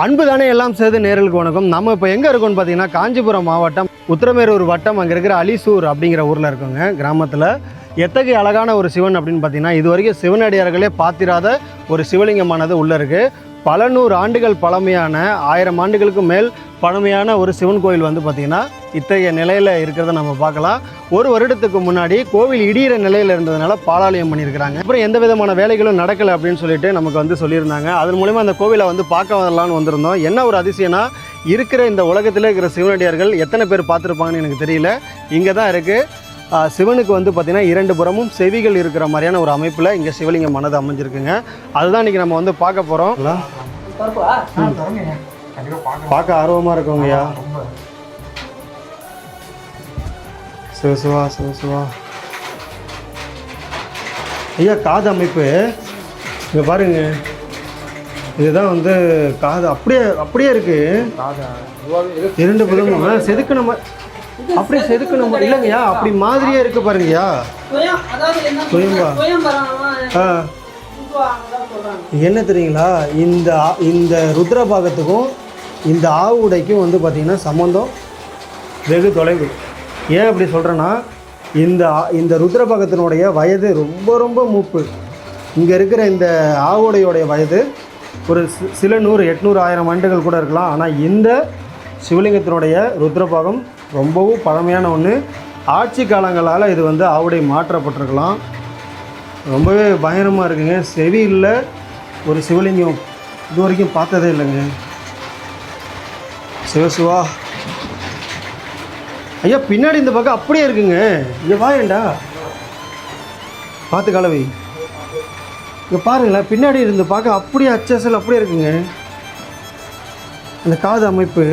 அன்பு தானே எல்லாம் சேர்ந்து நேரலுக்கு வணக்கம். நம்ம இப்போ எங்கே இருக்கோம்னு பார்த்தீங்கன்னா காஞ்சிபுரம் மாவட்டம் உத்திரமேரூர் வட்டம் அங்கே இருக்கிற அலிசூர் அப்படிங்கிற ஊரில் இருக்கோங்க. கிராமத்தில் எத்தகைய அழகான ஒரு சிவன் அப்படின்னு பார்த்தீங்கன்னா இது வரைக்கும் சிவனடியார்களே பார்த்திராத ஒரு சிவலிங்கமானது உள்ளே இருக்குது. பல நூறு ஆண்டுகள் பழமையான 1000 ஆண்டுகளுக்கு மேல் பழமையான ஒரு சிவன் கோயில் வந்து பார்த்திங்கன்னா இத்தகைய நிலையில் இருக்கிறத நம்ம பார்க்கலாம். ஒரு வருடத்துக்கு முன்னாடி கோவில் இடிகிற நிலையில் இருந்ததுனால பாலாலயம் பண்ணியிருக்கிறாங்க. அப்புறம் எந்த விதமான வேலைகளும் நடக்கலை அப்படின்னு சொல்லிட்டு நமக்கு வந்து சொல்லியிருந்தாங்க. அதன் மூலிமா அந்த கோவிலை வந்து பார்க்க வரலான்னு வந்திருந்தோம். என்ன ஒரு அதிசயம்னா இருக்கிற இந்த உலகத்தில் இருக்கிற சிவனடியார்கள் எத்தனை பேர் பார்த்துருப்பாங்கன்னு எனக்கு தெரியல. இங்கே தான் இருக்குது. சிவனுக்கு வந்து பார்த்திங்கன்னா 2 புறமும் செவிகள் இருக்கிற மாதிரியான ஒரு அமைப்பில் இங்கே சிவலிங்கம் மனது அமைஞ்சிருக்குங்க. அதுதான் இன்றைக்கி நம்ம வந்து பார்க்க போகிறோம். பார்க்க ஆர்வமாக இருக்கோங்கய்யா. சிவசிவா சிவசிவா ஐயா, காது அமைப்பு இங்கே பாருங்க. இதுதான் வந்து காது அப்படியே இருக்கு. 2 புறமும் செதுக்கணும், அப்படியே செதுக்கணும் இல்லைங்கய்யா, அப்படி மாதிரியே இருக்கு பாருங்கய்யா. என்ன தெரியுங்களா, இந்த ருத்ரபாகத்துக்கும் இந்த ஆவுடைக்கும் வந்து பார்த்திங்கன்னா சம்பந்தம் வெகு தொலைவு. ஏன் அப்படி சொல்கிறேன்னா இந்த ருத்ரபாகத்தினுடைய வயது ரொம்ப ரொம்ப மூப்பு. இங்கே இருக்கிற இந்த ஆவுடையோடைய வயது ஒரு சில 100, 800, 1000 ஆண்டுகள் கூட இருக்கலாம். ஆனால் இந்த சிவலிங்கத்தினுடைய ருத்ரபாகம் ரொம்பவும் பழமையான ஒன்று. ஆட்சி காலங்களால் இது வந்து ஆவுடை மாற்றப்பட்டிருக்கலாம். ரொம்பவே பயங்கரமாக இருக்குங்க. செவி இல்லை ஒரு சிவலிங்கம் இது வரைக்கும் பார்த்ததே இல்லைங்க. சிவசிவா ஐயா, பின்னாடி இந்த பக்கம் அப்படியே இருக்குங்க. இங்கே வாயண்டா பார்த்து கலவை. இங்கே பாருங்களேன், பின்னாடி இருந்து பார்க்க அப்படியே அச்சசல் அப்படியே இருக்குங்க. அந்த காது அமைப்பு